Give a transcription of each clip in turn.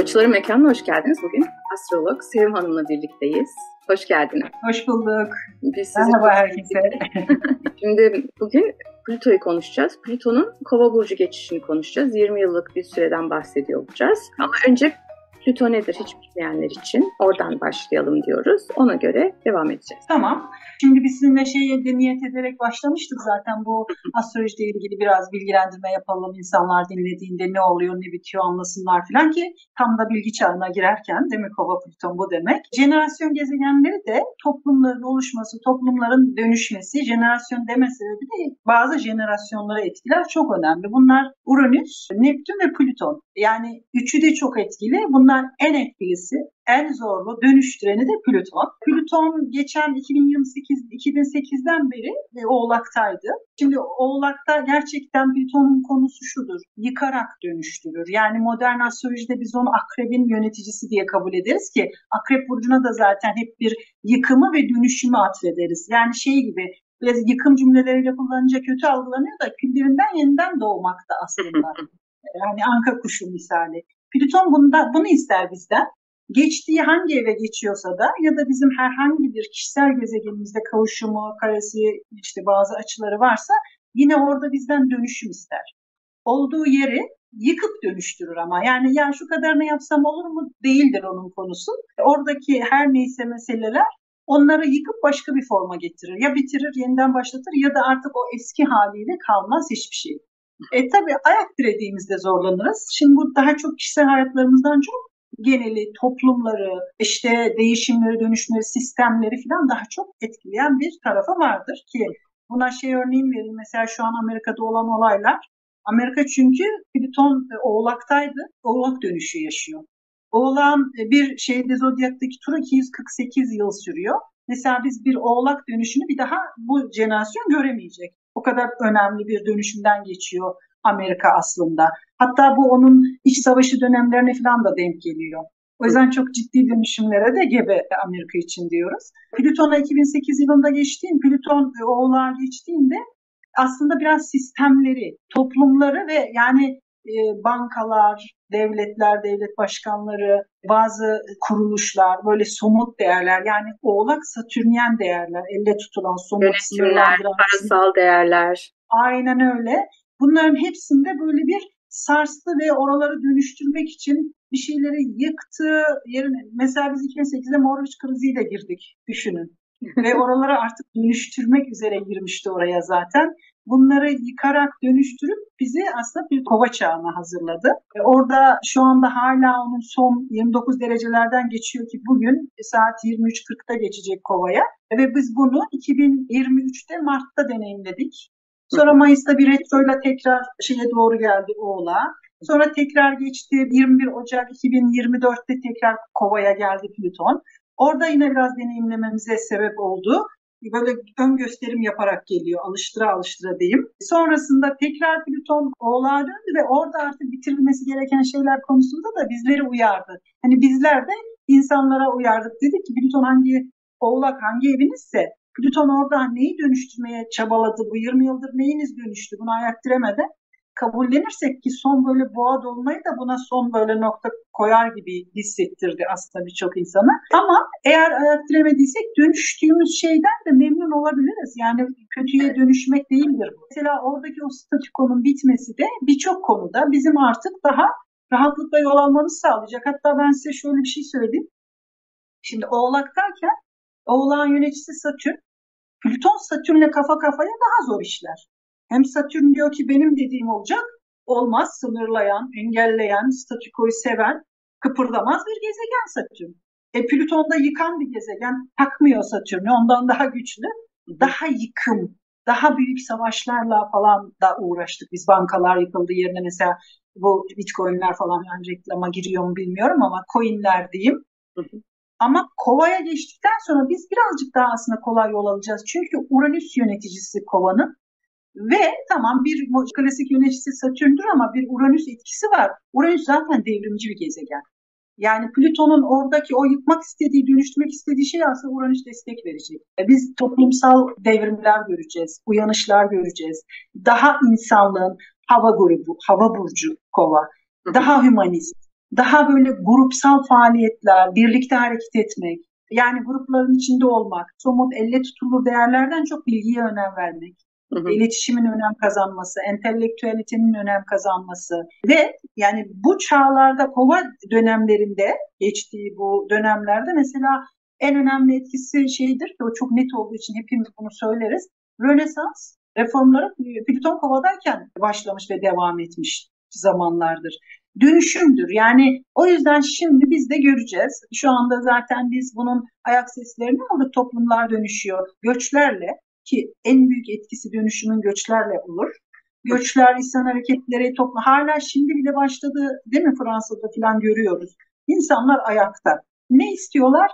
Koçların Mekanı'na hoş geldiniz. Bugün astrolog Sevim Hanım'la birlikteyiz. Hoş geldiniz. Hoş bulduk. Merhaba herkese. Şimdi bugün Plüto'yu konuşacağız. Plüton'un Kova burcu geçişini konuşacağız. 20 yıllık bir süreden bahsediyor olacağız. Ama önce Plüto nedir hiç bilmeyenler için oradan başlayalım diyoruz. Ona göre devam edeceğiz. Tamam. Şimdi biz sizinle niyet ederek başlamıştık zaten bu astrolojiyle ilgili biraz bilgilendirme yapalım. İnsanlar dinlediğinde ne oluyor, ne bitiyor anlasınlar falan ki tam da bilgi çağına girerken değil mi Kova Plüton bu demek. Jenerasyon gezegenleri de toplumların oluşması, toplumların dönüşmesi, jenerasyon deme sebebi de bazı jenerasyonları etkiler çok önemli. Bunlar Uranüs, Neptün ve Plüton. Yani üçü de çok etkili. Bunlar en etkilisi, en zorlu dönüştüreni de Plüton. Plüton geçen 2008'den beri Oğlak'taydı. Şimdi Oğlak'ta gerçekten Plüton'un konusu şudur. Yıkarak dönüştürür. Yani modern astrolojide biz onu Akrebin yöneticisi diye kabul ederiz ki Akrep burcuna da zaten hep bir yıkımı ve dönüşümü atfederiz. Yani gibi biraz yıkım cümleleriyle kullanınca kötü algılanıyor da küllerinden yeniden doğmakta aslında. Yani anka kuşu misali. Plüton bunu ister bizden. Geçtiği hangi eve geçiyorsa da ya da bizim herhangi bir kişisel gezegenimizde kavuşumu, karesi, bazı açıları varsa yine orada bizden dönüşüm ister. Olduğu yeri yıkıp dönüştürür ama. Yani ya şu kadarını yapsam olur mu? Değildir onun konusu. Oradaki her neyse meseleler onları yıkıp başka bir forma getirir. Ya bitirir, yeniden başlatır ya da artık o eski haliyle kalmaz hiçbir şey. Tabii ayak dirediğimizde zorlanırız. Şimdi bu daha çok kişisel hayatlarımızdan çok geneli, toplumları, değişimleri, dönüşümleri, sistemleri falan daha çok etkileyen bir tarafı vardır ki buna örneğin vereyim. Mesela şu an Amerika'da olan olaylar. Amerika çünkü Plüton Oğlak'taydı. Oğlak dönüşü yaşıyor. Oğlak'ın bir zodyaktaki turu 248 yıl sürüyor. Mesela biz bir Oğlak dönüşünü bir daha bu jenerasyon göremeyecek. O kadar önemli bir dönüşümden geçiyor Amerika aslında. Hatta bu onun iç savaşı dönemlerine falan da denk geliyor. O yüzden çok ciddi dönüşümlere de gebe Amerika için diyoruz. Plüton'a 2008 yılında Plüton Oğlak'a geçtiğinde aslında biraz sistemleri, toplumları ve yani bankalar, devletler, devlet başkanları, bazı kuruluşlar, böyle somut değerler, yani Oğlak Satürnyen değerler, elle tutulan somut sınırlandıran, parasal değerler. Aynen öyle. Bunların hepsinde böyle bir sarstı ve oraları dönüştürmek için bir şeyleri yıktı. Mesela biz 2008'de Norveç kriziyle girdik, düşünün. Ve oraları artık dönüştürmek üzere girmişti oraya zaten. Bunları yıkarak dönüştürüp bizi aslında bir Kova çağına hazırladı. Orada şu anda hala onun son 29 derecelerden geçiyor ki bugün saat 23.40'da geçecek Kova'ya. Ve biz bunu 2023'te Mart'ta deneyimledik. Sonra Mayıs'ta bir retroyla tekrar doğru geldi Oğlak'a. Sonra tekrar geçti 21 Ocak 2024'te tekrar Kova'ya geldi Plüton. Orada yine biraz deneyimlememize sebep oldu. Böyle ön gösterim yaparak geliyor, alıştıra diyeyim. Sonrasında tekrar Plüton Oğlak'a döndü ve orada artık bitirilmesi gereken şeyler konusunda da bizleri uyardı. Hani bizler de insanlara uyardık. Dedik ki Plüton Oğlak hangi evinizse Plüton orada neyi dönüştürmeye çabaladı, bu 20 yıldır neyiniz dönüştü, bunu ayak diremeden kabullenirsek ki son böyle boğa dolunayı da buna son böyle nokta koyar gibi hissettirdi aslında birçok insana. Ama eğer ayak diremediysek dönüştüğümüz şeyden de memnun olabiliriz. Yani kötüye dönüşmek değildir bu. Mesela oradaki o statükonun bitmesi de birçok konuda bizim artık daha rahatlıkla yol almamızı sağlayacak. Hatta ben size şöyle bir şey söyleyeyim. Şimdi Oğlak'tayken Oğlak'ın yöneticisi Satürn, Plüton Satürn'le kafa kafaya daha zor işler. Hem Satürn diyor ki benim dediğim olacak, olmaz, sınırlayan, engelleyen, statükoyu seven, kıpırdamaz bir gezegen Satürn. Plüton da yıkan bir gezegen, takmıyor Satürn'ü, ondan daha güçlü, daha yıkım, daha büyük savaşlarla falan da uğraştık. Biz bankalar yıkıldı yerine mesela bu Bitcoin'ler falan yani reklama giriyor mu bilmiyorum ama coin'ler diyeyim. Ama Kova'ya geçtikten sonra biz birazcık daha aslında kolay yol alacağız. Çünkü Uranüs yöneticisi Kova'nın ve tamam bir klasik yöneticisi Satürn'dür ama bir Uranüs etkisi var. Uranüs zaten devrimci bir gezegen. Yani Plüton'un oradaki o yıkmak istediği, dönüştürmek istediği şey aslında Uranüs destek verecek. Biz toplumsal devrimler göreceğiz, uyanışlar göreceğiz. Daha insanlığın hava grubu, hava burcu Kova, daha hümanist, daha böyle grupsal faaliyetler, birlikte hareket etmek, yani grupların içinde olmak, somut, elle tutulur değerlerden çok bilgiye önem vermek, iletişimin önem kazanması, entelektüelitenin önem kazanması ve yani bu çağlarda, kova dönemlerinde, geçtiği bu dönemlerde mesela en önemli etkisi şeydir ki o çok net olduğu için hepimiz bunu söyleriz. Rönesans reformları Plüton kovadayken başlamış ve devam etmiş zamanlardır. Dönüşümdür. Yani o yüzden şimdi biz de göreceğiz. Şu anda zaten biz bunun ayak seslerini aldık. Toplumlar dönüşüyor. Göçlerle, ki en büyük etkisi dönüşümün göçlerle olur. Göçler, insan hareketleri, toplum hala şimdi bile başladı değil mi, Fransa'da falan görüyoruz. İnsanlar ayakta. Ne istiyorlar?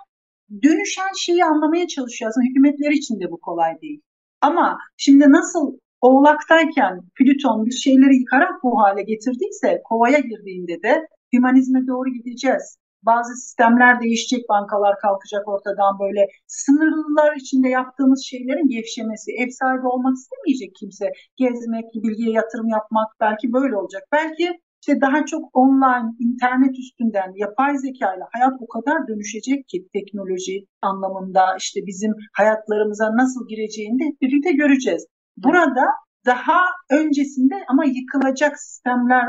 Dönüşen şeyi anlamaya çalışıyoruz. Hükümetler için de bu kolay değil. Ama şimdi nasıl Oğlak'tayken Plüton bir şeyleri yıkarak bu hale getirdiyse, Kova'ya girdiğinde de hümanizme doğru gideceğiz. Bazı sistemler değişecek, bankalar kalkacak ortadan, böyle sınırlılar içinde yaptığımız şeylerin gevşemesi, ev sahibi olmak istemeyecek kimse. Gezmek, bilgiye yatırım yapmak belki böyle olacak. Belki işte daha çok online, internet üstünden, yapay zekayla hayat o kadar dönüşecek ki teknoloji anlamında işte bizim hayatlarımıza nasıl gireceğini de hep birlikte göreceğiz. Burada daha öncesinde ama yıkılacak sistemler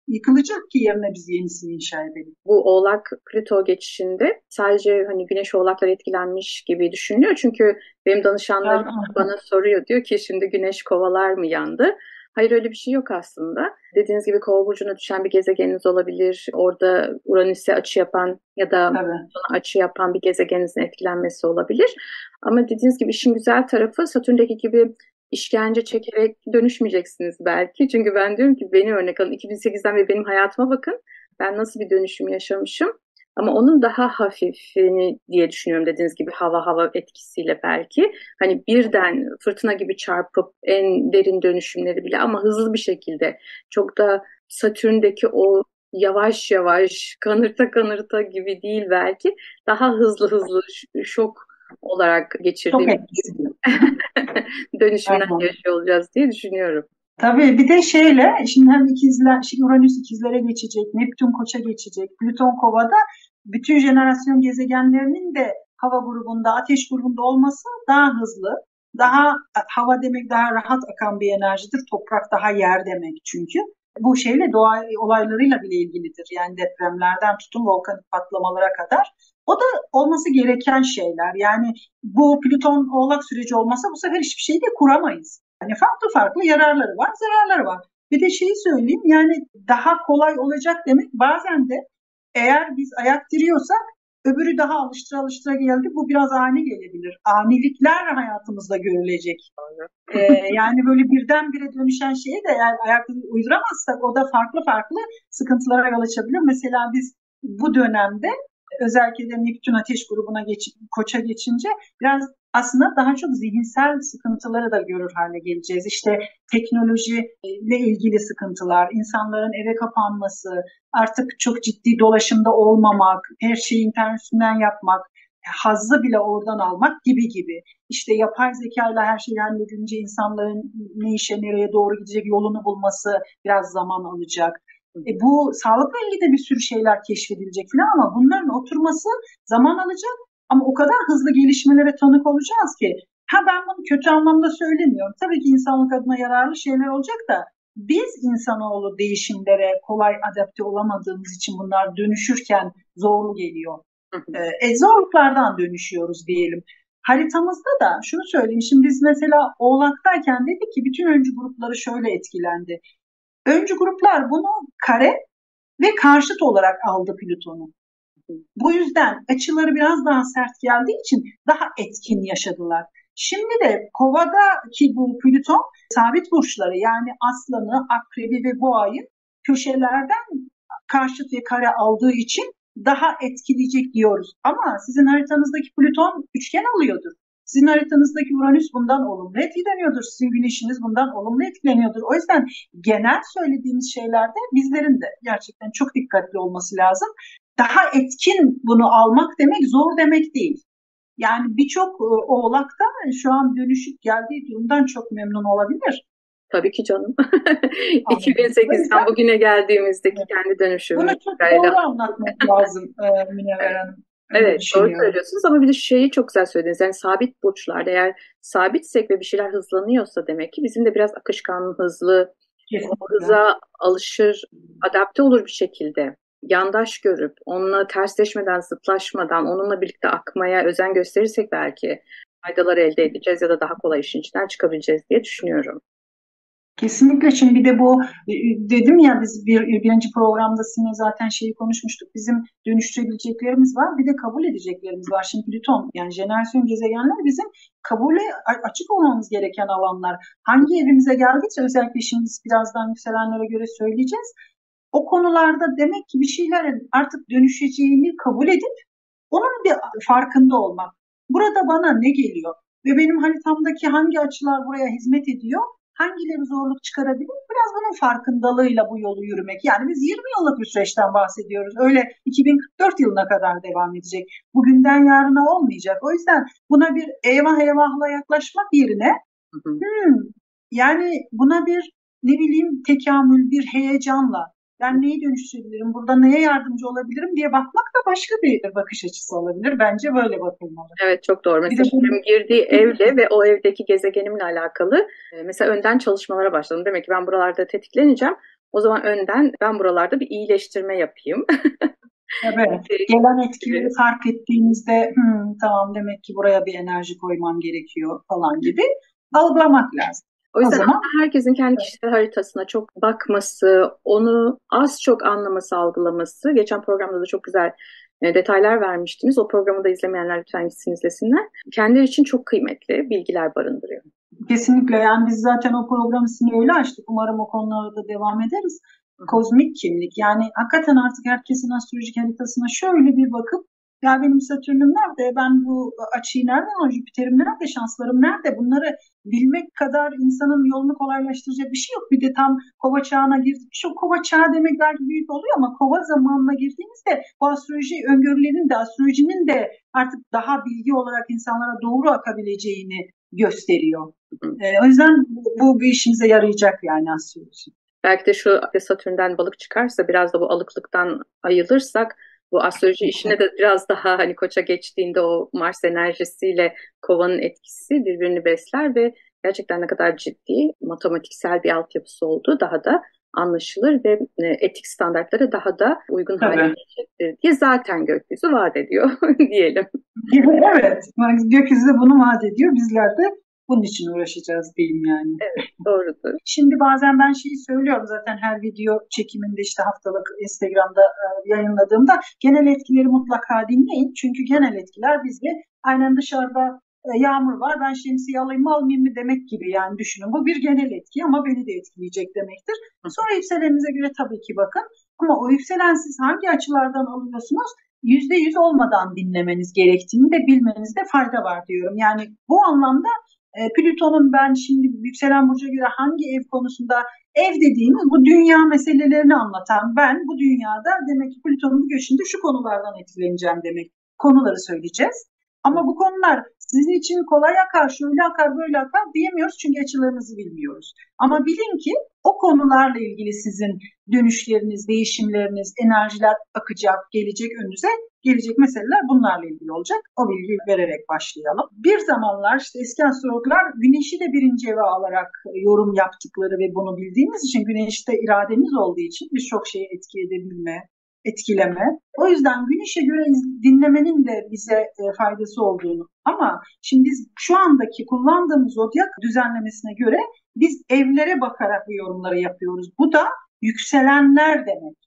yıkılacak ki yerine biz yenisini inşa edelim. Bu Oğlak Plüto geçişinde sadece hani Güneş Oğlaklar etkilenmiş gibi düşünülüyor. Çünkü benim danışanlarım bana soruyor, diyor ki şimdi Güneş Kovalar mı yandı? Hayır, öyle bir şey yok aslında. Dediğiniz gibi Kova burcuna düşen bir gezegeniniz olabilir. Orada Uranüs'e açı yapan ya da Plüton'a açı yapan bir gezegeninizin etkilenmesi olabilir. Ama dediğiniz gibi işin güzel tarafı, Satürn'deki gibi işkence çekerek dönüşmeyeceksiniz belki. Çünkü ben diyorum ki, beni örnek alın. 2008'den beri benim hayatıma bakın. Ben nasıl bir dönüşüm yaşamışım. Ama onun daha hafifini diye düşünüyorum, dediğiniz gibi hava etkisiyle belki. Hani birden fırtına gibi çarpıp en derin dönüşümleri bile, ama hızlı bir şekilde, çok da Satürn'deki o yavaş yavaş kanırta gibi değil belki. Daha hızlı şok olarak geçirdiğim dönüşümden yaşıyor olacağız diye düşünüyorum. Tabii bir de şimdi hem ikizler, şimdi Uranüs ikizlere geçecek, Neptün Koça geçecek, Plüton Kova'da, bütün jenerasyon gezegenlerinin de hava grubunda, ateş grubunda olması daha hızlı. Daha hava demek daha rahat akan bir enerjidir. Toprak daha yer demek çünkü. Bu şeyle, doğa olaylarıyla bile ilgilidir. Yani depremlerden tutun volkanik patlamalara kadar. O da olması gereken şeyler. Yani bu Plüton Oğlak süreci olmasa bu sefer hiçbir şeyi de kuramayız. Yani farklı yararları var, zararları var. Bir de şeyi söyleyeyim, yani daha kolay olacak demek, bazen de eğer biz ayak diriyorsak öbürü daha alıştıra geldi. Bu biraz ani gelebilir. Anilikler hayatımızda görülecek. Yani böyle birdenbire dönüşen şeye de eğer ayak uyduramazsak o da farklı sıkıntılara yol açabilir. Mesela biz bu dönemde özellikle de Neptün ateş grubuna Koça geçince biraz aslında daha çok zihinsel sıkıntıları da görür hale geleceğiz. İşte teknolojiyle ilgili sıkıntılar, insanların eve kapanması, artık çok ciddi dolaşımda olmamak, her şeyi internet üstünden yapmak, hazzı bile oradan almak gibi. İşte yapay zekayla her şeyi halledince insanların ne işe nereye doğru gidecek yolunu bulması biraz zaman alacak. Bu sağlıkla ilgili de bir sürü şeyler keşfedilecek falan, ama bunların oturması zaman alacak. Ama o kadar hızlı gelişmelere tanık olacağız ki. Ben bunu kötü anlamda söylemiyorum. Tabii ki insanlık adına yararlı şeyler olacak da biz insanoğlu değişimlere kolay adapte olamadığımız için bunlar dönüşürken zorlu geliyor. Zorluklardan dönüşüyoruz diyelim. Haritamızda da şunu söyleyeyim. Şimdi biz mesela Oğlak'tayken dedik ki bütün öncü grupları şöyle etkilendi. Öncü gruplar bunu kare ve karşıt olarak aldı Plüton'u. Bu yüzden açıları biraz daha sert geldiği için daha etkin yaşadılar. Şimdi de Kova'daki bu Plüton sabit burçları, yani Aslan'ı, Akrebi ve Boğa'yı köşelerden karşıt ve kare aldığı için daha etkileyecek diyoruz. Ama sizin haritanızdaki Plüton üçgen alıyordur. Sizin haritanızdaki Uranüs bundan olumlu etkileniyordur. Sizin Güneşiniz bundan olumlu etkileniyordur. O yüzden genel söylediğimiz şeylerde bizlerin de gerçekten çok dikkatli olması lazım. Daha etkin bunu almak demek zor demek değil. Yani birçok Oğlak'ta şu an dönüşüp geldiği durumdan çok memnun olabilir. Tabii ki canım. Anladım. 2008'den bugüne geldiğimizdeki kendi dönüşümü. Bunu çok doğru anlatmak lazım Münevver Hanım. Evet, doğru söylüyorsunuz ama bir de şeyi çok güzel söylediniz. Yani sabit burçlarda eğer sabitsek ve bir şeyler hızlanıyorsa demek ki bizim de biraz akışkan, hızlı, o hıza alışır, adapte olur bir şekilde. Yandaş görüp, onunla tersleşmeden, zıtlaşmadan, onunla birlikte akmaya özen gösterirsek belki faydalar elde edeceğiz ya da daha kolay işin içinden çıkabileceğiz diye düşünüyorum. Kesinlikle. Şimdi bir de bu dedim ya, biz birinci programda sizinle zaten şeyi konuşmuştuk. Bizim dönüştürebileceklerimiz var, bir de kabul edeceklerimiz var. Şimdi Plüton, yani jenerasyon gezegenler bizim kabule açık olmamız gereken alanlar. Hangi evimize geldiyse, özellikle şimdi birazdan yükselenlere göre söyleyeceğiz. O konularda demek ki bir şeylerin artık dönüşeceğini kabul edip onun bir farkında olmak. Burada bana ne geliyor ve benim haritamdaki hangi açılar buraya hizmet ediyor? Hangileri zorluk çıkarabilir? Biraz bunun farkındalığıyla bu yolu yürümek. Yani biz 20 yıllık bir süreçten bahsediyoruz. Öyle 2044 yılına kadar devam edecek. Bugünden yarına olmayacak. O yüzden buna bir eyvah eyvahla yaklaşmak yerine yani buna bir ne bileyim tekamül, bir heyecanla ben neyi dönüştürebilirim, burada neye yardımcı olabilirim diye bakmak da başka bir bakış açısı olabilir. Bence böyle bakılmalı. Evet, çok doğru. Mesela şimdi girdiği evle ve o evdeki gezegenimle alakalı mesela önden çalışmalara başladım. Demek ki ben buralarda tetikleneceğim. O zaman önden ben buralarda bir iyileştirme yapayım. Evet. Gelen etkileri fark ettiğimizde tamam, demek ki buraya bir enerji koymam gerekiyor falan gibi algılamak lazım. O yüzden herkesin kendi kişisel haritasına çok bakması, onu az çok anlaması, algılaması. Geçen programda da çok güzel detaylar vermiştiniz. O programı da izlemeyenler lütfen gitsin izlesinler. Kendileri için çok kıymetli bilgiler barındırıyor. Kesinlikle. Yani biz zaten o programı sizinle öyle açtık. Umarım o konularda da devam ederiz. Kozmik kimlik. Yani hakikaten artık herkesin astrolojik haritasına şöyle bir bakıp ya benim Satürn'üm nerede, ben bu açıyı nereden alıyorum, Jüpiter'im nerede, şanslarım nerede, bunları bilmek kadar insanın yolunu kolaylaştıracak bir şey yok. Bir de tam kova çağına girdik. Şu kova çağı demek belki büyük oluyor ama kova zamanına girdiğimizde bu astroloji öngörülerinin de astrolojinin de artık daha bilgi olarak insanlara doğru akabileceğini gösteriyor. O yüzden bu bir işimize yarayacak yani astroloji. Belki de şu Satürn'den balık çıkarsa, biraz da bu alıklıktan ayılırsak bu astroloji işine de biraz daha hani Koç'a geçtiğinde o Mars enerjisiyle Kova'nın etkisi birbirini besler ve gerçekten ne kadar ciddi matematiksel bir altyapısı olduğu daha da anlaşılır ve etik standartlara daha da uygun hale gelecektir diye zaten gökyüzü vaat ediyor diyelim. Evet, gökyüzü de bunu vaat ediyor. Bizler de bunun için uğraşacağız diyeyim yani. Evet, doğrudur. Şimdi bazen ben şeyi söylüyorum zaten her video çekiminde, işte haftalık Instagram'da yayınladığımda, genel etkileri mutlaka dinleyin. Çünkü genel etkiler bizde aynen dışarıda yağmur var, ben şemsiye alayım mı almayayım mı demek gibi, yani düşünün. Bu bir genel etki ama beni de etkileyecek demektir. Sonra yükseleninize göre tabii ki bakın. Ama o yükselen siz hangi açılardan alıyorsunuz? %100 olmadan dinlemeniz gerektiğini de bilmenizde fayda var diyorum. Yani bu anlamda Plüton'un ben şimdi yükselen burca göre hangi ev konusunda, ev dediğimiz bu dünya meselelerini anlatan, ben bu dünyada demek ki Plüton'un bu göçünde şu konulardan etkileneceğim demek, konuları söyleyeceğiz. Ama bu konular sizin için kolay akar, şöyle akar, böyle akar diyemiyoruz çünkü açılarınızı bilmiyoruz. Ama bilin ki o konularla ilgili sizin dönüşleriniz, değişimleriniz, enerjiler akacak, gelecek önünüze. Gelecek meseleler bunlarla ilgili olacak. O bilgiyi vererek başlayalım. Bir zamanlar işte eski astrologlar Güneş'i de birinci eve alarak yorum yaptıkları ve bunu bildiğimiz için, Güneş'te irademiz olduğu için birçok şeyi etki edebilme, etkileme. O yüzden Güneş'e göre dinlemenin de bize faydası olduğunu, ama şimdi biz şu andaki kullandığımız zodyak düzenlemesine göre biz evlere bakarak bu yorumları yapıyoruz. Bu da yükselenler demek.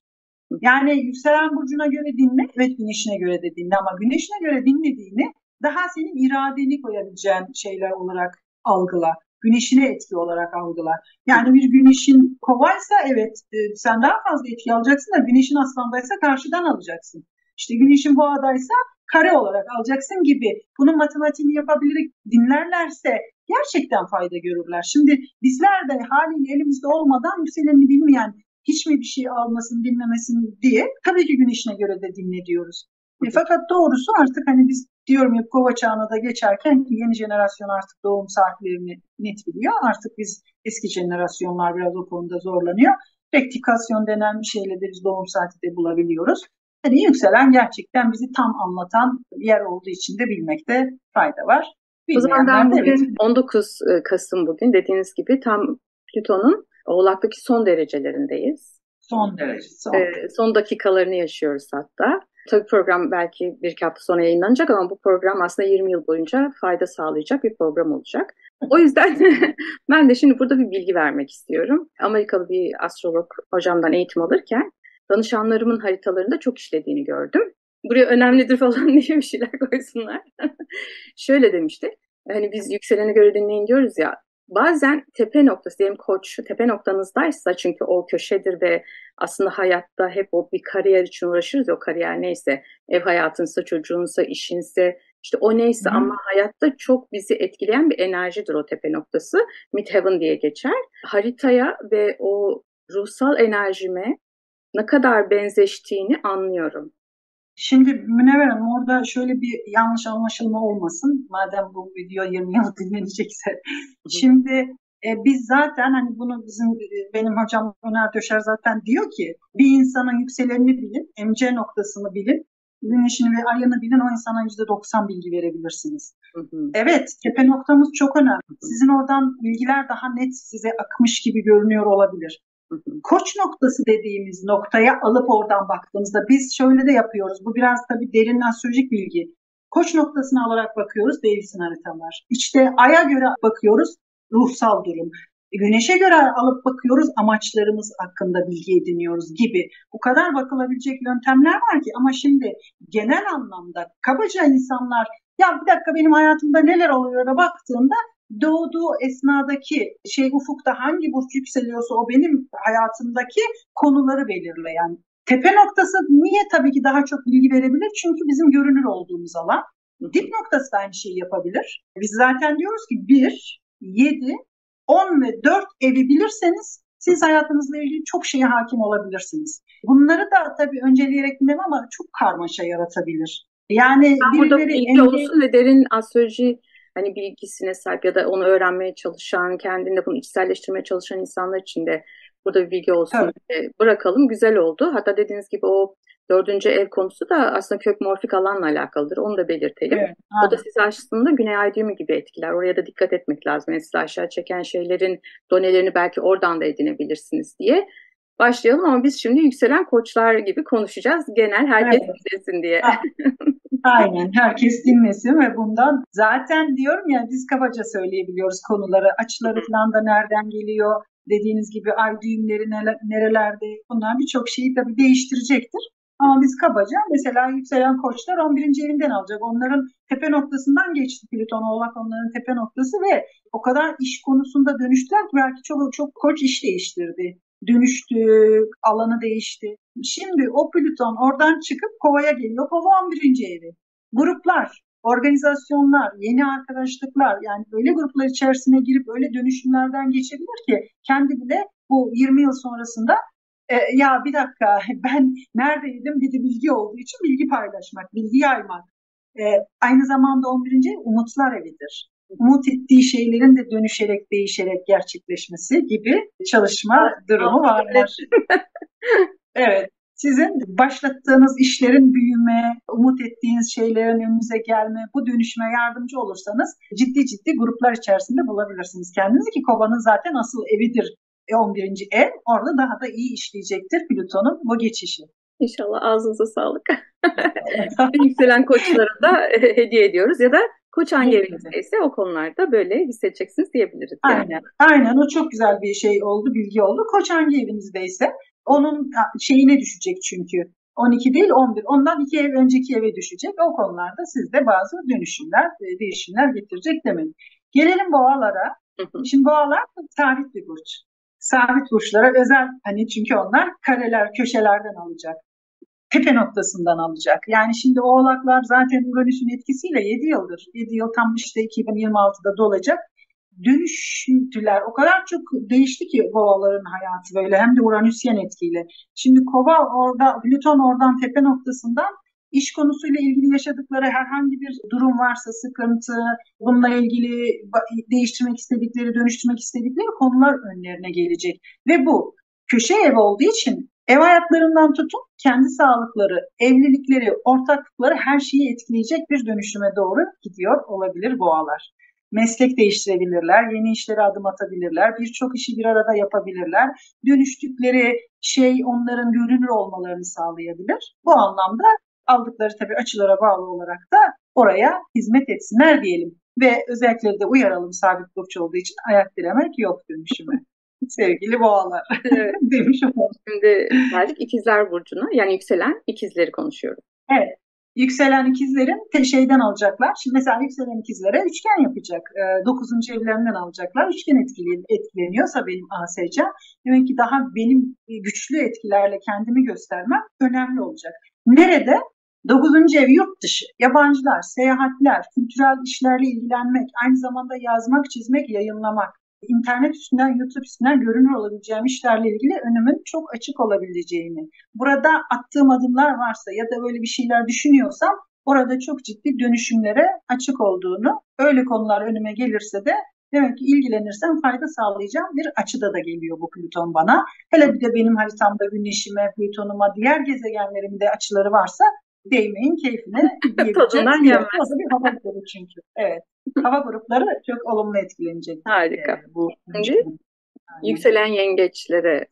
Yani yükselen burcuna göre dinle, evet Güneşine göre de dinle, ama Güneşine göre dinlediğini daha senin iradeni koyabileceğin şeyler olarak algıla. Güneşine etki olarak algıla. Yani bir Güneşin Kovaysa evet sen daha fazla etki alacaksın da Güneşin Aslan'daysa karşıdan alacaksın. İşte Güneşin Boğa'daysa kare olarak alacaksın gibi. Bunun matematiğini yapabilir dinlerlerse gerçekten fayda görürler. Şimdi bizler de haliyle elimizde olmadan yükselenini bilmeyen, hiç mi bir şey almasın, dinlemesin diye tabii ki Güneşine göre de dinle diyoruz. Fakat doğrusu artık hani biz diyorum ya, Kova çağına da geçerken ki yeni jenerasyon artık doğum saatlerini net biliyor. Artık biz eski jenerasyonlar biraz o konuda zorlanıyor. Rektifikasyon denen bir şeyle de biz doğum saati de bulabiliyoruz. Yani yükselen gerçekten bizi tam anlatan bir yer olduğu için de bilmekte fayda var. O zaman ben Bilmeyenler de bugün evet. 19 Kasım bugün dediğiniz gibi tam Plüton'un Oğlak'taki son derecelerindeyiz. Son derece son. Son dakikalarını yaşıyoruz hatta. Tabii program belki bir iki hafta sonra yayınlanacak ama bu program aslında 20 yıl boyunca fayda sağlayacak bir program olacak. O yüzden ben de şimdi burada bir bilgi vermek istiyorum. Amerikalı bir astrolog hocamdan eğitim alırken danışanlarımın haritalarında çok işlediğini gördüm. Buraya önemlidir falan diye bir şeyler koysunlar. Şöyle demişti. Hani biz yükselene göre dinleyin diyoruz ya. Bazen tepe noktası diyelim Koç tepe noktanızdaysa çünkü o köşedir ve aslında hayatta hep o bir kariyer için uğraşırız ya, o kariyer neyse, ev hayatınsa, çocuğunsa, işinse, işte o neyse ama hayatta çok bizi etkileyen bir enerjidir o tepe noktası. Midheaven diye geçer. Haritaya ve o ruhsal enerjime ne kadar benzeştiğini anlıyorum. Şimdi Münevver Hanım, orada şöyle bir yanlış anlaşılma olmasın. Madem bu video 20 yıl dinlenecekse. Şimdi biz zaten hani bunu benim hocam Öner Döşer zaten diyor ki bir insanın yükselenini bilin, MC noktasını bilin, güneşini ve ayını bilin, o insana %90 bilgi verebilirsiniz. Evet, tepe noktamız çok önemli. Sizin oradan bilgiler daha net size akmış gibi görünüyor olabilir. Koç noktası dediğimiz noktaya alıp oradan baktığımızda biz şöyle de yapıyoruz. Bu biraz tabii derin astrolojik bilgi. Koç noktasını alarak bakıyoruz Davidson haritalar. İşte Ay'a göre bakıyoruz ruhsal durum. Güneşe göre alıp bakıyoruz, amaçlarımız hakkında bilgi ediniyoruz gibi. Bu kadar bakılabilecek yöntemler var ki, ama şimdi genel anlamda kabaca insanlar ya bir dakika benim hayatımda neler oluyor da baktığında doğduğu esnadaki ufukta hangi burç yükseliyorsa o benim hayatımdaki konuları belirleyen. Tepe noktası niye tabii ki daha çok bilgi verebilir? Çünkü bizim görünür olduğumuz alan. Dip noktası da aynı şeyi yapabilir. Biz zaten diyoruz ki 1, 7, 10 ve 4 evi bilirseniz siz hayatınızla ilgili çok şeye hakim olabilirsiniz. Bunları da tabii önceleyerek bilmem ama çok karmaşa yaratabilir. Yani Burada birileri bilgi olsun ve derin astroloji hani bilgisine sahip ya da onu öğrenmeye çalışan, kendinde bunu içselleştirmeye çalışan insanlar için de burada bir bilgi olsun. Bırakalım. Güzel oldu. Hatta dediğiniz gibi o 4. ev konusu da aslında kök morfik alanla alakalıdır. Onu da belirtelim. Evet, o da sizi aslında Güney Ay düğümü gibi etkiler. Oraya da dikkat etmek lazım. Yani sizi aşağı çeken şeylerin donelerini belki oradan da edinebilirsiniz diye. Başlayalım ama biz şimdi yükselen koçlar gibi konuşacağız. Genel herkes dinlesin diye. Aynen, herkes dinlesin ve bundan zaten diyorum ya biz kabaca söyleyebiliyoruz konuları. Açıları falan da nereden geliyor, dediğiniz gibi ay düğümleri nerelerde, bunlar birçok şeyi tabii değiştirecektir. Ama biz kabaca mesela yükselen koçlar 11. evinden alacak. Onların tepe noktasından geçti Plüton Oğlak, onların tepe noktası ve o kadar iş konusunda dönüştüler ki belki çok koç iş değiştirdi. Dönüştü, alanı değişti. Şimdi o Plüton oradan çıkıp Kova'ya geliyor. Kova 11. evi. Gruplar, organizasyonlar, yeni arkadaşlıklar, yani öyle gruplar içerisine girip öyle dönüşümlerden geçebilir ki kendi bile bu 20 yıl sonrasında ya bir dakika ben neredeydim dedi, bilgi olduğu için bilgi paylaşmak, bilgi yaymak. Aynı zamanda 11. ev umutlar evidir. Umut ettiği şeylerin de dönüşerek, değişerek gerçekleşmesi gibi çalışma durumu var. Evet. Sizin başlattığınız işlerin büyüme, umut ettiğiniz şeylerin önünüze gelme, bu dönüşüme yardımcı olursanız ciddi gruplar içerisinde bulabilirsiniz kendinizi ki Kova'nın zaten asıl evidir 11. ev. Orada daha da iyi işleyecektir Plüton'un bu geçişi. İnşallah, ağzınıza sağlık. Yükselen koçlara da hediye ediyoruz ya da koç hangi evinizdeyse o konularda böyle hissedeceksiniz diyebiliriz. Yani. Aynen o çok güzel bir şey oldu, bilgi oldu. Koç hangi evinizdeyse onun şeyine düşecek çünkü. 12 değil 11. Ondan 2 ev önceki eve düşecek. O konularda sizde bazı dönüşümler, değişimler getirecek demek. Gelelim boğalara. Şimdi boğalar sabit bir burç. Sabit burçlara özel, hani çünkü onlar kareler, köşelerden alacak. Tepe noktasından alacak. Yani şimdi oğlaklar zaten Uranüs'ün etkisiyle 7 yıldır. 7 yıl tam işte 2026'da dolacak. Dönüştüler. O kadar çok değişti ki boğaların hayatı böyle, hem de Uranüsyen etkiyle. Şimdi Kova orada, Plüton oradan tepe noktasından İş konusuyla ilgili yaşadıkları herhangi bir durum varsa, sıkıntı, bununla ilgili değiştirmek istedikleri, dönüştürmek istedikleri konular önlerine gelecek. Ve bu köşe ev olduğu için ev hayatlarından tutun kendi sağlıkları, evlilikleri, ortaklıkları her şeyi etkileyecek bir dönüşüme doğru gidiyor olabilir boğalar. Meslek değiştirebilirler, yeni işlere adım atabilirler, birçok işi bir arada yapabilirler. Dönüştükleri şey onların görünür olmalarını sağlayabilir. Bu anlamda aldıkları tabii açılara bağlı olarak da oraya hizmet etsinler diyelim. Ve özellikle de uyaralım sabit burç olduğu için ayak diremek yok dönüşüme. Sevgili boğalar. Evet. Demiş olalım. Şimdi geldik ikizler burcuna. Yani yükselen ikizleri konuşuyorum. Evet. Yükselen ikizlerin şeyden alacaklar. Şimdi mesela yükselen ikizlere üçgen yapacak. 9. evlerinden alacaklar. Üçgen etkileniyorsa benim ASC, demek ki daha benim güçlü etkilerle kendimi göstermem önemli olacak. Nerede? 9. ev yurt dışı, yabancılar, seyahatler, kültürel işlerle ilgilenmek, aynı zamanda yazmak, çizmek, yayınlamak, internet üstünden, YouTube üstünden görünür olabileceğim işlerle ilgili önümün çok açık olabileceğini, burada attığım adımlar varsa ya da böyle bir şeyler düşünüyorsam orada çok ciddi dönüşümlere açık olduğunu, öyle konular önüme gelirse de demek ki ilgilenirsem fayda sağlayacağım bir açıda da geliyor bu Plüton bana. Hele bir de benim haritamda Güneşime, Plütonuma, diğer gezegenlerimde açıları varsa değmeyin keyfine Tadından diyebileceğiz. O da bir hava grubu çünkü. Evet. Hava grupları çok olumlu etkilenecek. Harika. Bu Şimdi yükselen yengeçlere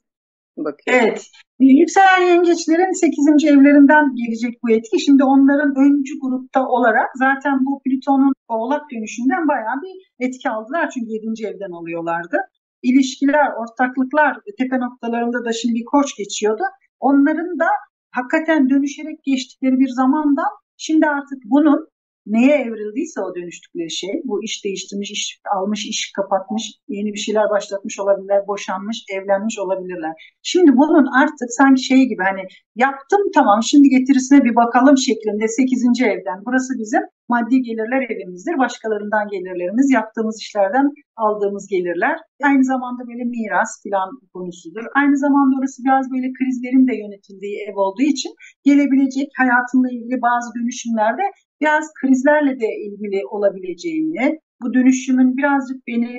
bakıyorum. Evet. Yükselen yengeçlerin 8. evlerinden gelecek bu etki. Şimdi onların öncü grupta olarak zaten bu Plüton'un Oğlak dönüşünden bayağı bir etki aldılar. Çünkü 7. evden alıyorlardı. İlişkiler, ortaklıklar tepe noktalarında da şimdi bir Koç geçiyordu. Onların da hakikaten dönüşerek geçtikleri bir zamandan şimdi artık bunun neye evrildiyse o dönüştükleri şey, bu iş değiştirmiş, iş almış, iş kapatmış, yeni bir şeyler başlatmış olabilirler, boşanmış, evlenmiş olabilirler. Şimdi bunun artık sanki şey gibi, hani yaptım tamam şimdi getirisine bir bakalım şeklinde 8. evden. Burası bizim maddi gelirler evimizdir. Başkalarından gelirlerimiz, yaptığımız işlerden aldığımız gelirler. Aynı zamanda böyle miras filan konusudur. Aynı zamanda orası biraz böyle krizlerin de yönetildiği ev olduğu için gelebilecek hayatımla ilgili bazı dönüşümlerde biraz krizlerle de ilgili olabileceğini, bu dönüşümün birazcık beni,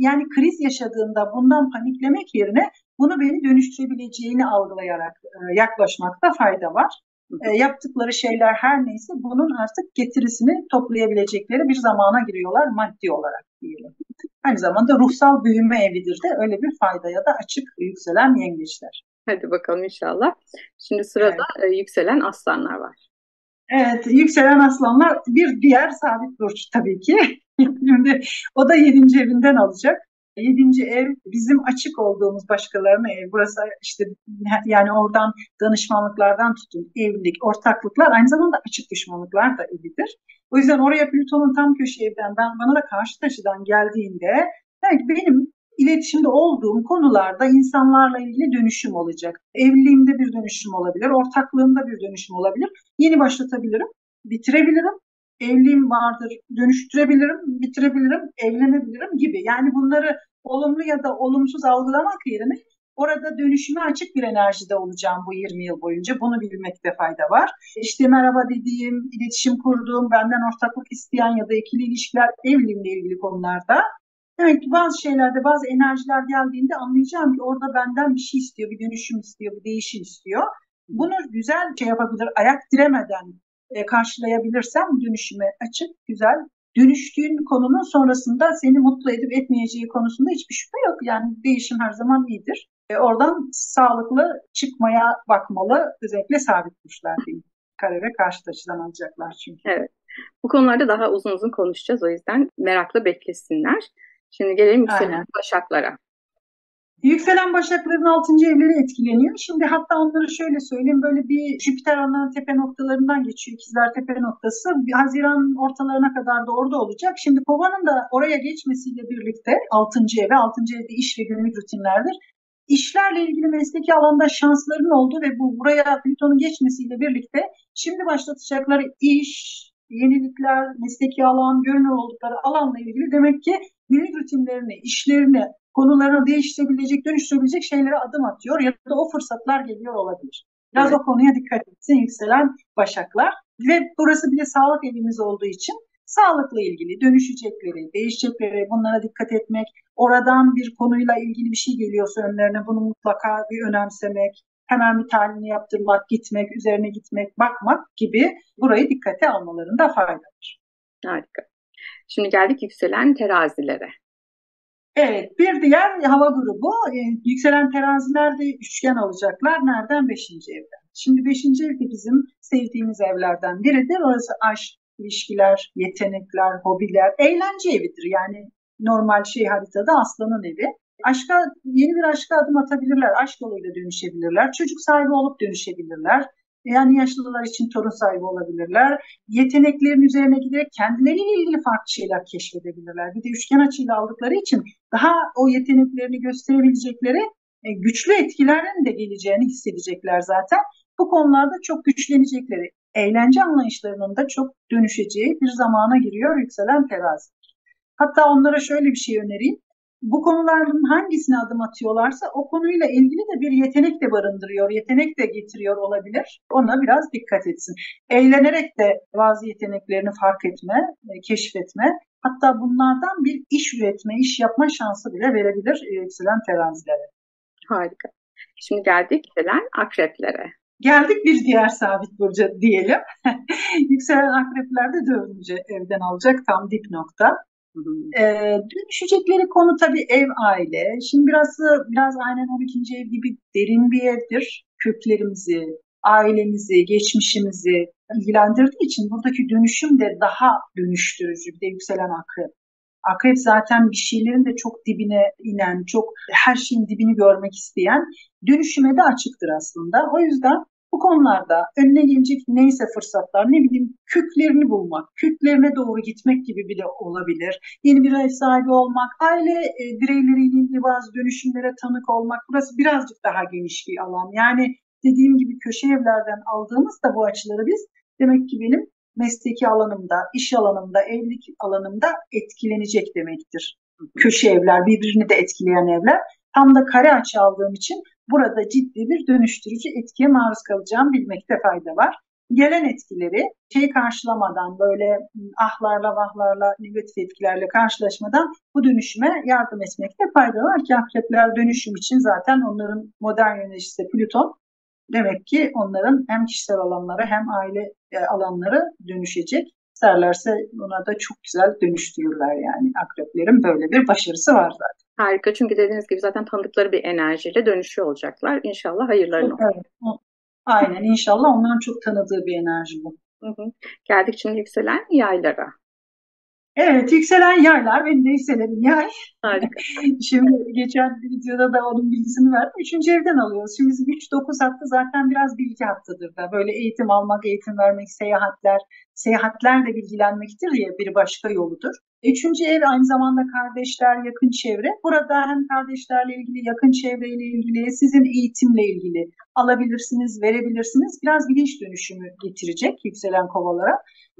yani kriz yaşadığımda bundan paniklemek yerine bunu beni dönüştürebileceğini algılayarak yaklaşmakta fayda var. Yaptıkları şeyler her neyse bunun artık getirisini toplayabilecekleri bir zamana giriyorlar maddi olarak diyelim. Aynı zamanda ruhsal büyüme evidir de öyle bir faydaya da açık yükselen yengeçler. Hadi bakalım inşallah. Şimdi sırada yükselen aslanlar var. Evet, yükselen aslanlar bir diğer sabit burç tabii ki. Şimdi o da 7. evinden alacak. 7. ev bizim açık olduğumuz başkalarına ev. Burası işte yani oradan danışmanlıklardan tutun, evlilik, ortaklıklar, aynı zamanda açık düşmanlıklar da evidir. O yüzden oraya Plüton'un tam köşe evden bana da karşı taşıdan geldiğinde belki benim iletişimde olduğum konularda insanlarla ilgili dönüşüm olacak. Evliliğimde bir dönüşüm olabilir, ortaklığımda bir dönüşüm olabilir. Yeni başlatabilirim, bitirebilirim. Evliliğim vardır, dönüştürebilirim, bitirebilirim, evlenebilirim gibi. Yani bunları olumlu ya da olumsuz algılamak yerine orada dönüşüme açık bir enerjide olacağım bu 20 yıl boyunca. Bunu bilmekte fayda var. İşte merhaba dediğim, iletişim kurduğum, benden ortaklık isteyen ya da ikili ilişkiler, evliliğimle ilgili konularda. Demek ki bazı şeylerde, bazı enerjiler geldiğinde anlayacağım ki orada benden bir şey istiyor, bir dönüşüm istiyor, bir değişim istiyor. Bunu güzel şey yapabilir, ayak diremeden karşılayabilirsem dönüşüme açık, güzel. Dönüştüğün konunun sonrasında seni mutlu edip etmeyeceği konusunda hiçbir şüphe yok. Yani değişim her zaman iyidir. Oradan sağlıklı çıkmaya bakmalı. Özellikle sabit burçlar değil. Kare ve karşı açıdan alacaklar çünkü. Evet. Bu konularda daha uzun uzun konuşacağız. O yüzden merakla beklesinler. Şimdi gelelim yükselen başaklara. Yükselen başakların 6. evleri etkileniyor. Şimdi hatta onları şöyle söyleyeyim. Böyle bir Jüpiter onların tepe noktalarından geçiyor. İkizler tepe noktası. Haziran ortalarına kadar da orada olacak. Şimdi Kova'nın da oraya geçmesiyle birlikte 6. eve, 6. evde iş ve günlük rutinlerdir. İşlerle ilgili mesleki alanda şansların olduğu ve buraya Plüton'un geçmesiyle birlikte şimdi başlatacakları iş, yenilikler, mesleki alan, görünür oldukları alanla ilgili demek ki günlük rutinlerini, işlerini, konularını değiştirebilecek, dönüştürebilecek şeylere adım atıyor ya da o fırsatlar geliyor olabilir. Biraz Evet. o konuya dikkat etsin yükselen Başaklar. Ve burası bir de sağlık evimiz olduğu için sağlıkla ilgili dönüşecekleri, değişecekleri bunlara dikkat etmek, oradan bir konuyla ilgili bir şey geliyorsa önlerine bunu mutlaka bir önemsemek, hemen bir tahlilini yaptırmak, gitmek, üzerine gitmek, bakmak gibi burayı dikkate almalarında fayda var. Harika. Şimdi geldik yükselen terazilere. Evet, bir diğer hava grubu yükselen teraziler de üçgen alacaklar. Nereden? 5. evden. Şimdi 5. ev de bizim sevdiğimiz evlerden biridir. Orası aşk, ilişkiler, yetenekler, hobiler, eğlence evidir. Yani normal haritada aslanın evi. Yeni bir aşka adım atabilirler. Aşk yoluyla dönüşebilirler. Çocuk sahibi olup dönüşebilirler. Yani yaşlılar için torun sahibi olabilirler. Yeteneklerin üzerine giderek kendileriyle ilgili farklı şeyler keşfedebilirler. Bir de üçgen açıyla aldıkları için daha o yeteneklerini gösterebilecekleri güçlü etkilerin de geleceğini hissedecekler zaten. Bu konularda çok güçlenecekleri, eğlence anlayışlarının da çok dönüşeceği bir zamana giriyor yükselen terazi. Hatta onlara şöyle bir şey önereyim. Bu konuların hangisine adım atıyorlarsa o konuyla ilgili de bir yetenek de barındırıyor, yetenek de getiriyor olabilir. Ona biraz dikkat etsin. Eğlenerek de bazı yeteneklerini fark etme, keşfetme, hatta bunlardan bir iş üretme, iş yapma şansı bile verebilir yükselen terazilere. Harika. Şimdi geldik yükselen akreplere. Geldik bir diğer sabit burcu diyelim. Yükselen akreplerde 4. evden alacak tam dip nokta. Dönüşecekleri konu tabii ev, aile. Şimdi biraz aynen 12. ev gibi derin bir evdir. Köklerimizi, ailemizi, geçmişimizi ilgilendirdiği için buradaki dönüşüm de daha dönüştürücü. Bir de yükselen akrep. Akrep zaten bir şeylerin de çok dibine inen, çok her şeyin dibini görmek isteyen, dönüşüme de açıktır aslında. O yüzden bu konularda önüne gelecek neyse fırsatlar, ne bileyim köklerini bulmak, köklerine doğru gitmek gibi bile olabilir. Yeni bir ev sahibi olmak, aile bireyleriyle ilgili bazı dönüşümlere tanık olmak, burası birazcık daha geniş bir alan. Yani dediğim gibi köşe evlerden aldığımızda bu açıları biz, demek ki benim mesleki alanımda, iş alanımda, evlilik alanımda etkilenecek demektir. Köşe evler, birbirini de etkileyen evler. Tam da kare açı aldığım için burada ciddi bir dönüştürücü etkiye maruz kalacağım bilmekte fayda var. Gelen etkileri karşılamadan, böyle ahlarla vahlarla, negatif etkilerle karşılaşmadan bu dönüşüme yardım etmekte fayda var ki akrepler dönüşüm için zaten onların modern yöneticisi Plüton. Demek ki onların hem kişisel alanları hem aile alanları dönüşecek. İsterlerse buna da çok güzel dönüştürürler yani. Akreplerin böyle bir başarısı var zaten. Harika, çünkü dediğiniz gibi zaten tanıdıkları bir enerjiyle dönüşüyor olacaklar. İnşallah hayırlarını olur. Evet. Aynen, inşallah onların çok tanıdığı bir enerji bu. Geldik şimdi yükselen yaylara. Evet, yükselen yaylar, benim de yükselenim yay. Harika. Şimdi geçen videoda da onun bilgisini verdim. 3. evden alıyoruz. Şimdi bizim 3-9 hattı zaten biraz bilgi hattıdır da. Böyle eğitim almak, eğitim vermek, seyahatlerle bilgilenmektir ya, bir başka yoludur. 3. ev aynı zamanda kardeşler, yakın çevre. Burada hem kardeşlerle ilgili, yakın çevreyle ilgili, sizin eğitimle ilgili alabilirsiniz, verebilirsiniz. Biraz bilinç dönüşümü getirecek yükselen kovalara.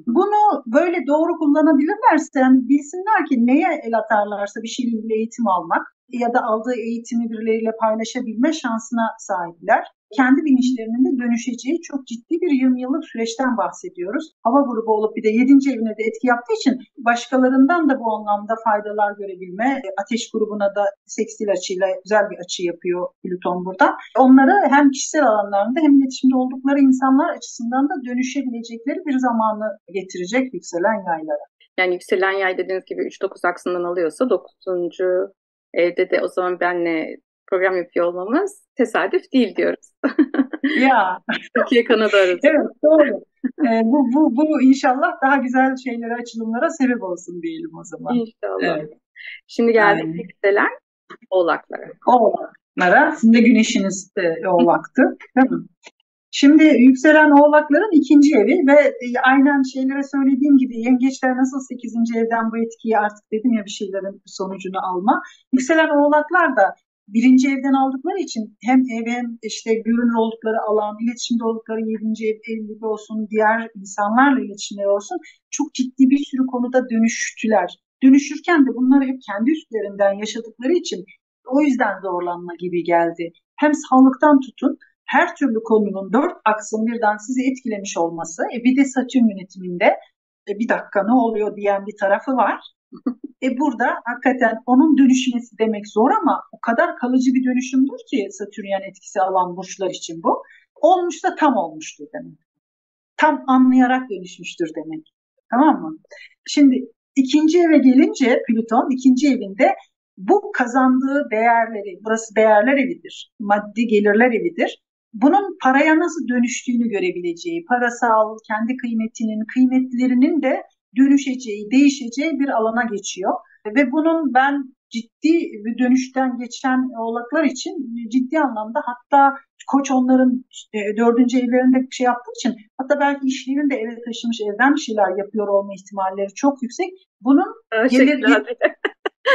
Bunu böyle doğru kullanabilirlerse, yani bilsinler ki neye el atarlarsa bir şeyle ilgili eğitim almak ya da aldığı eğitimi birileriyle paylaşabilme şansına sahipler. Kendi bilinçlerinin de dönüşeceği çok ciddi bir 20 yıllık süreçten bahsediyoruz. Hava grubu olup bir de 7. evine de etki yaptığı için başkalarından da bu anlamda faydalar görebilme, ateş grubuna da sekstil açıyla güzel bir açı yapıyor Plüton burada. Onları hem kişisel alanlarında hem iletişimde oldukları insanlar açısından da dönüşebilecekleri bir zamanı getirecek yükselen yaylara. Yani yükselen yay dediğiniz gibi 3-9 aksından alıyorsa 9. evde de o zaman benle program yapıyor olmamız tesadüf değil diyoruz. Ya. Türkiye Kanada arası. Evet, doğru. Bu inşallah daha güzel şeylere, açılımlara sebep olsun diyelim o zaman. İnşallah. Evet. Şimdi geldik yükselen oğlaklara. Oğlaklara. Sizin de güneşiniz oğlaktı, değil mi? Şimdi yükselen oğlakların 2. evi ve aynen şeylere söylediğim gibi yengeçler nasıl 8. evden bu etkiyi, artık dedim ya, bir şeylerin sonucunu alma. Yükselen oğlaklar da 1. evden aldıkları için hem ev hem işte görünür oldukları alan, iletişimde oldukları 7. ev, evlilik olsun, diğer insanlarla iletişimleri olsun, çok ciddi bir sürü konuda dönüştüler. Dönüşürken de bunları hep kendi üstlerinden yaşadıkları için o yüzden zorlanma gibi geldi. Hem sağlıktan tutun, her türlü konunun 4 aksın birden sizi etkilemiş olması, bir de Satürn yönetiminde bir dakika ne oluyor diyen bir tarafı var. Burada hakikaten onun dönüşmesi demek zor ama o kadar kalıcı bir dönüşümdür ki Satürn etkisi alan burçlar için bu. Olmuş da tam olmuştur demek. Tam anlayarak dönüşmüştür demek. Tamam mı? Şimdi ikinci eve gelince Plüton ikinci evinde bu kazandığı değerleri, burası değerler evidir, maddi gelirler evidir. Bunun paraya nasıl dönüştüğünü görebileceği, parasal, kendi kıymetinin, kıymetlerinin de dönüşeceği, değişeceği bir alana geçiyor. Ve bunun ben ciddi bir dönüşten geçen oğlaklar için ciddi anlamda, hatta Koç onların 4. evlerinde şey yaptığı için, hatta belki işlerini de eve taşımış, evden bir şeyler yapıyor olma ihtimalleri çok yüksek. Bunun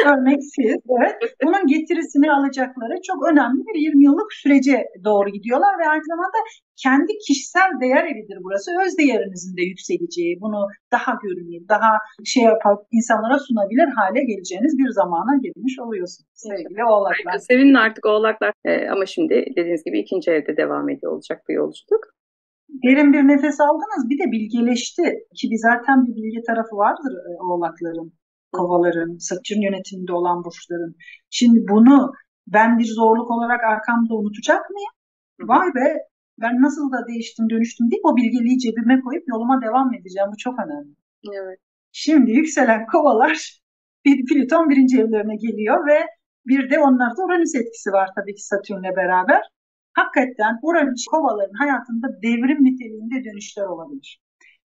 örneksiz, evet. Bunun getirisini alacakları çok önemli bir 20 yıllık sürece doğru gidiyorlar ve aynı zamanda kendi kişisel değer evidir burası. Öz değerinizin de yükseleceği, bunu daha görünür, daha şey yapar, insanlara sunabilir hale geleceğiniz bir zamana gelmiş oluyorsunuz sevgili oğlaklar. Sevinin artık oğlaklar. Ama şimdi dediğiniz gibi ikinci evde devam ediyor olacak bu yolculuk. Derin bir nefes aldınız, bir de bilgeleşti ki zaten bir bilgi tarafı vardır oğlakların, kovaların, Satürn yönetiminde olan burçların. Şimdi bunu ben bir zorluk olarak arkamda unutacak mıyım? Vay be, ben nasıl da değiştim, dönüştüm deyip o bilgeliği cebime koyup yoluma devam edeceğim. Bu çok önemli. Evet. Şimdi yükselen kovalar Plüton 1. evlerine geliyor ve bir de onlarda Uranüs etkisi var tabii ki Satürn'le beraber. Hakikaten Uranüs kovaların hayatında devrim niteliğinde dönüşler olabilir.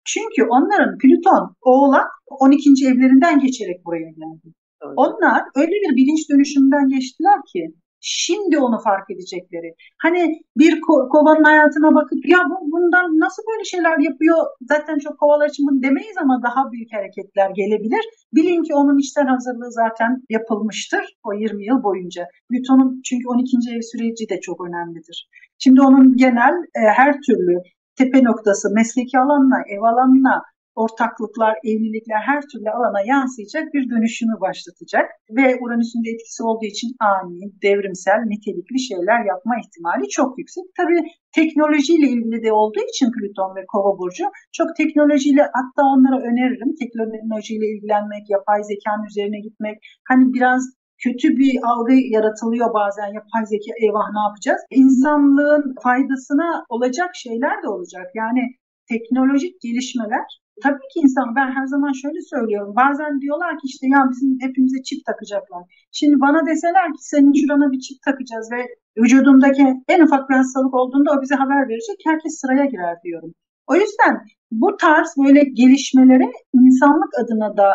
Çünkü onların Plüton, Oğlak 12. evlerinden geçerek buraya geldi. Evet. Onlar öyle bir bilinç dönüşümünden geçtiler ki şimdi onu fark edecekleri. Hani bir kovanın hayatına bakıp ya bundan nasıl böyle şeyler yapıyor, zaten çok kovalar için bunu demeyiz ama daha büyük hareketler gelebilir. Bilin ki onun içten hazırlığı zaten yapılmıştır o 20 yıl boyunca. Plüton'un çünkü 12. ev süreci de çok önemlidir. Şimdi onun genel her türlü tepe noktası mesleki alanına, ev alanına, ortaklıklar, evlilikler her türlü alana yansıyacak bir dönüşümü başlatacak ve Uranüs'ün de etkisi olduğu için ani, devrimsel, nitelikli şeyler yapma ihtimali çok yüksek. Tabii teknolojiyle ilgili de olduğu için Plüton ve Kova burcu çok teknolojiyle, hatta onlara öneririm teknolojiyle ilgilenmek, yapay zekanın üzerine gitmek. Hani biraz kötü bir algı yaratılıyor bazen, yapay zeka eyvah ne yapacağız? İnsanlığın faydasına olacak şeyler de olacak. Yani teknolojik gelişmeler, tabii ki ben her zaman şöyle söylüyorum. Bazen diyorlar ki işte ya bizim hepimize çip takacaklar. Şimdi bana deseler ki senin şurana bir çip takacağız ve vücudumdaki en ufak bir hastalık olduğunda o bize haber verecek. Herkes sıraya girer diyorum. O yüzden bu tarz böyle gelişmelere insanlık adına da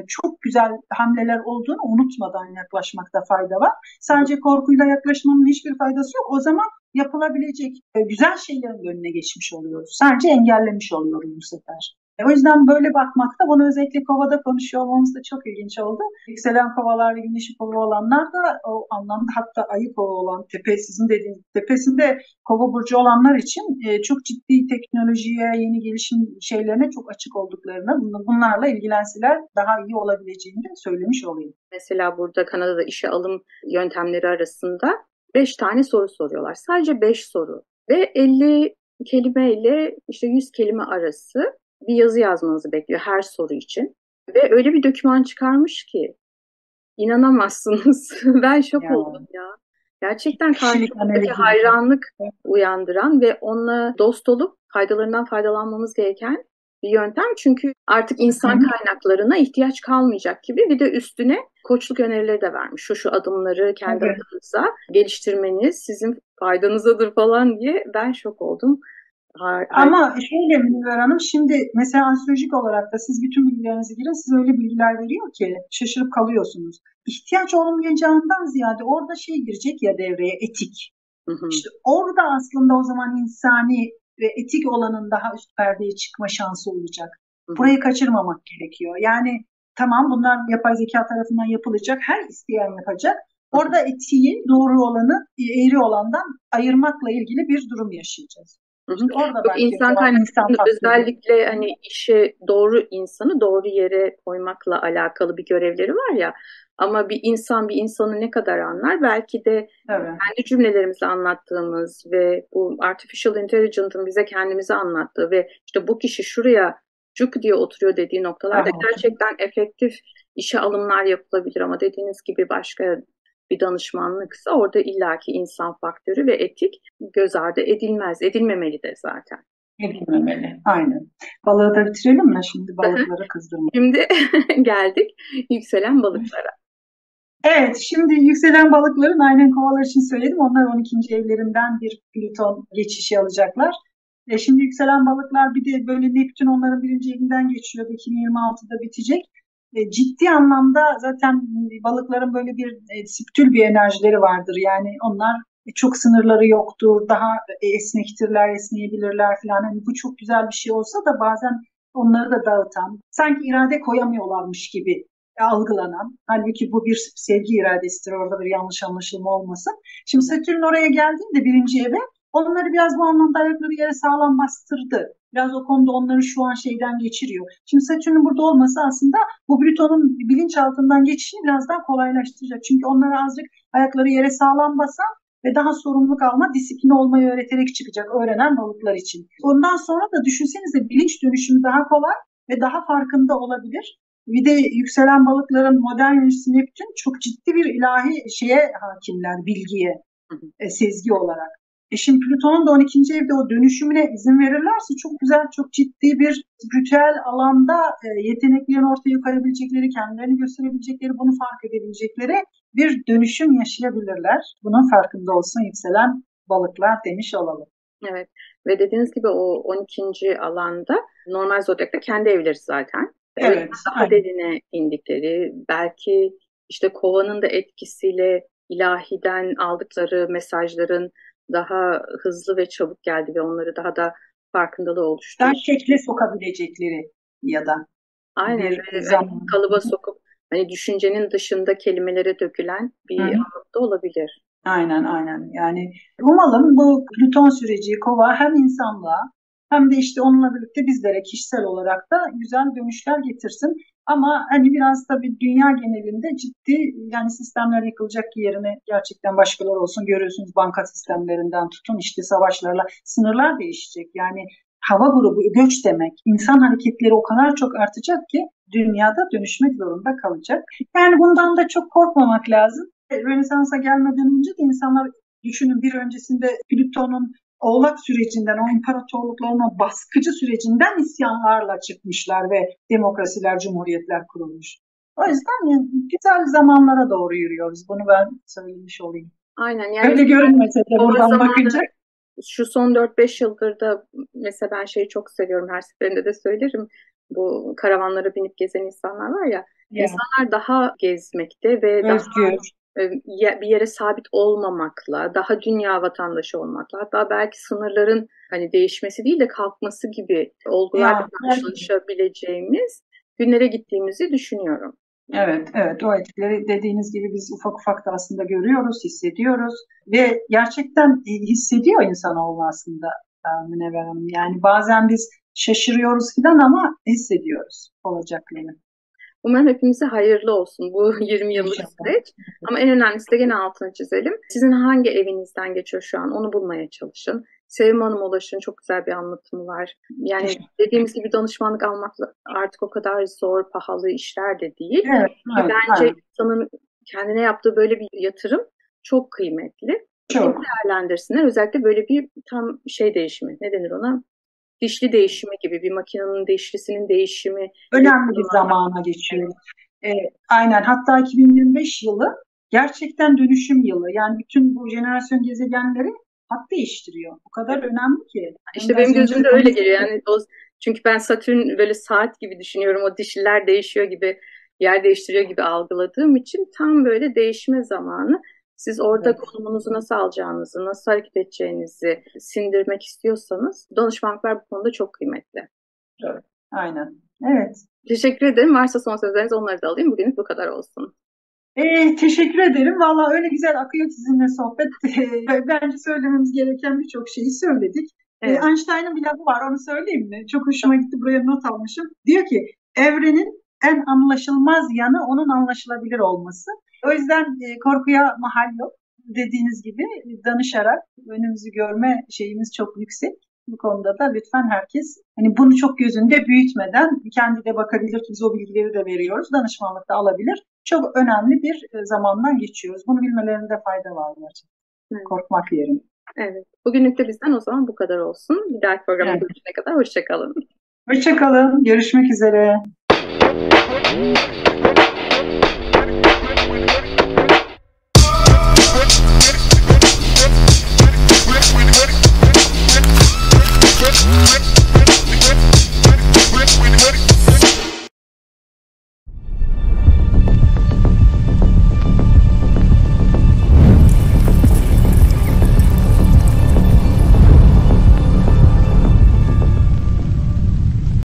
çok güzel hamleler olduğunu unutmadan yaklaşmakta fayda var. Sadece korkuyla yaklaşmanın hiçbir faydası yok. O zaman yapılabilecek güzel şeylerin önüne geçmiş oluyoruz. Sadece engellemiş oluyoruz bu sefer. O yüzden böyle bakmakta, bunu özellikle Kova'da konuşuyor olmamız da çok ilginç oldu. Yükselen Kovalar ve Güneşi Kova olanlar da o anlamda, hatta Ayı Kova olan sizin dediğiniz tepesinde Kova burcu olanlar için çok ciddi teknolojiye, yeni gelişim şeylerine çok açık olduklarını, bunlarla ilgilenseler daha iyi olabileceğini de söylemiş olayım. Mesela burada Kanada'da işe alım yöntemleri arasında 5 tane soru soruyorlar. Sadece 5 soru ve 50 kelimeyle işte 100 kelime arası bir yazı yazmanızı bekliyor her soru için. Ve öyle bir doküman çıkarmış ki inanamazsınız. Ben şok oldum ya. Gerçekten karşımızdaki hayranlık uyandıran ve onunla dost olup faydalarından faydalanmamız gereken bir yöntem. Çünkü artık insan kaynaklarına ihtiyaç kalmayacak gibi, bir de üstüne koçluk önerileri de vermiş. Şu adımları kendi adınıza geliştirmeniz sizin faydanızadır falan diye. Ben şok oldum. Ama şöyle Münevver Hanım, şimdi mesela astrolojik olarak da siz bütün bilgilerinizi girin, size öyle bilgiler veriyor ki şaşırıp kalıyorsunuz. İhtiyaç olmayacağından ziyade orada şey girecek ya devreye, etik. İşte orada aslında o zaman insani ve etik olanın daha üst perdeye çıkma şansı olacak. Burayı kaçırmamak gerekiyor. Yani tamam, bunlar yapay zeka tarafından yapılacak, her isteyen yapacak. Orada etiği, doğru olanı eğri olandan ayırmakla ilgili bir durum yaşayacağız. Hı hı. İşte orada Yok, belki o insan zaman insan kaynaklarının faktörü. özellikle hani işe doğru insanı doğru yere koymakla alakalı bir görevleri var ya. Ama bir insan bir insanı ne kadar anlar? Belki de Tabii. kendi cümlelerimizle anlattığımız ve bu artificial intelligence'ın bize kendimizi anlattığı ve işte bu kişi şuraya cuk diye oturuyor dediği noktalarda Aha. gerçekten efektif işe alımlar yapılabilir ama dediğiniz gibi başka bir danışmanlıksa orada illaki insan faktörü ve etik göz ardı edilmez, edilmemeli de zaten. Edilmemeli. Aynen. Balığı da bitirelim mi? Şimdi balıkları kızdırma. Şimdi geldik yükselen balıklara. Evet, şimdi yükselen balıkların aynen kovalar için söyledim. Onlar 12. evlerinden bir Plüton geçişi alacaklar. Şimdi yükselen balıklar bir de böyle Neptün onların 1. evinden geçiyor. 2026'da bitecek. Ciddi anlamda zaten balıkların böyle bir spitül bir enerjileri vardır. Yani onlar çok sınırları yoktur. Daha esnektirler, esneyebilirler falan. Hani bu çok güzel bir şey olsa da bazen onları da dağıtan, sanki irade koyamıyorlarmış gibi algılanan. Halbuki bu bir sevgi iradesidir. Orada bir yanlış anlaşılma olmasın. Şimdi Satürn oraya geldiğinde 1. eve onları biraz bu anlamda ayakları yere sağlam bastırdı. Biraz o konuda onları şu an şeyden geçiriyor. Şimdi Satürn'ün burada olması aslında bu Plüton'un bilinçaltından geçişini biraz daha kolaylaştıracak. Çünkü onlara azıcık ayakları yere sağlam basan ve daha sorumluluk alma, disiplin olmayı öğreterek çıkacak öğrenen balıklar için. Ondan sonra da düşünsenize bilinç dönüşümü daha kolay ve daha farkında olabilir. Bir de yükselen balıkların modern yöneticisi Neptün çok ciddi bir ilahi şeye hakimler, bilgiye, sezgi olarak. Şimdi Plüton'un da 12. evde o dönüşümüne izin verirlerse çok güzel, çok ciddi bir spiritüel alanda yeteneklerini ortaya koyabilecekleri, kendilerini gösterebilecekleri, bunu fark edebilecekleri bir dönüşüm yaşayabilirler. Bunun farkında olsun yükselen balıklar demiş olalım. Evet ve dediğiniz gibi o 12. alanda normal zodyakta kendi evleri zaten. Evet, Daha derine indikleri, belki işte kovanın da etkisiyle ilahiden aldıkları mesajların daha hızlı ve çabuk geldi ve onları daha da farkındalığı oluştu. daha şekle sokabilecekleri ya da Aynen bir ve hani zaman. kalıba sokup hani düşüncenin dışında kelimelere dökülen bir anlamda olabilir. Aynen. Yani umalım bu Plüton süreci kova hem insanlığa hem de işte onunla birlikte bizlere kişisel olarak da güzel dönüşler getirsin. Ama hani biraz da bir dünya genelinde ciddi yani sistemler yıkılacak ki yerine gerçekten başkaları olsun. Görüyorsunuz banka sistemlerinden tutun işte savaşlarla sınırlar değişecek. Yani hava grubu göç demek. İnsan hareketleri o kadar çok artacak ki dünyada dönüşmek zorunda kalacak. Yani bundan da çok korkmamak lazım. Rönesans'a gelmeden önce de insanlar düşünün bir öncesinde Plüton'un Oğlak sürecinden, o imparatorlukların o baskıcı sürecinden isyanlarla çıkmışlar ve demokrasiler, cumhuriyetler kurulmuş. O yüzden güzel zamanlara doğru yürüyoruz. Bunu ben söylemiş olayım. Aynen yani Öyle görünmese de doğru buradan zamanı bakınca. şu son 4-5 yıldır da mesela ben şeyi çok seviyorum, her seferinde de söylerim. Bu karavanlara binip gezen insanlar var ya, insanlar daha gezmekte ve daha Özgür. bir yere sabit olmamakla, daha dünya vatandaşı olmakla, hatta belki sınırların hani değişmesi değil de kalkması gibi olgularla karşılaşabileceğimiz günlere gittiğimizi düşünüyorum. Evet o etkileri dediğiniz gibi biz ufak ufak da aslında görüyoruz, hissediyoruz ve gerçekten hissediyor insanoğlu aslında Münevver Hanım. Yani bazen biz şaşırıyoruz falan ama hissediyoruz olacaklarını. Umarım hepimize hayırlı olsun bu 20 yıllık süreç. Ama en önemlisi de gene altını çizelim. Sizin hangi evinizden geçiyor şu an onu bulmaya çalışın. Sevim Hanım ulaşın, çok güzel bir anlatımı var. Yani dediğimiz gibi danışmanlık almak artık o kadar zor, pahalı işler de değil. Evet, Bence insanın kendine yaptığı böyle bir yatırım çok kıymetli. çok. Değerlendirsinler. Özellikle böyle bir tam şey değişimi, ne denir ona? Dişli değişimi gibi, bir makinenin dişlisinin değişimi. Önemli bir zamana geçiyoruz. Aynen. Hatta 2025 yılı gerçekten dönüşüm yılı. Yani bütün bu jenerasyon gezegenleri hat değiştiriyor. O kadar önemli ki. İşte benim gözümde öyle geliyor. Yani çünkü ben Satürn böyle saat gibi düşünüyorum. O dişliler değişiyor gibi, yer değiştiriyor gibi algıladığım için tam böyle değişme zamanı. Siz orada konumunuzu nasıl alacağınızı, nasıl hareket edeceğinizi sindirmek istiyorsanız danışmanlıklar bu konuda çok kıymetli. Evet. Aynen. Evet. Teşekkür ederim. Varsa son sözleriniz onları da alayım. Bugünlük bu kadar olsun. Teşekkür ederim. Valla öyle güzel akıyor sizinle sohbet. Bence söylememiz gereken birçok şeyi söyledik. Evet. Einstein'ın bir lafı var, onu söyleyeyim mi? Çok hoşuma gitti, buraya not almışım. Diyor ki evrenin en anlaşılmaz yanı onun anlaşılabilir olması. O yüzden korkuya mahal yok. Dediğiniz gibi danışarak önümüzü görme şeyimiz çok yüksek. Bu konuda da lütfen herkes hani bunu çok gözünde büyütmeden kendi de bakabilir, biz o bilgileri de veriyoruz. Danışmanlık da alabilir. Çok önemli bir zamandan geçiyoruz. Bunu bilmelerinde fayda var gerçekten. Evet. Korkmak yerine. Evet. Bugünlük de bizden o zaman bu kadar olsun. Bir dahaki programa Evet. görüşene kadar hoşça kalın. Hoşça kalın. Görüşmek üzere.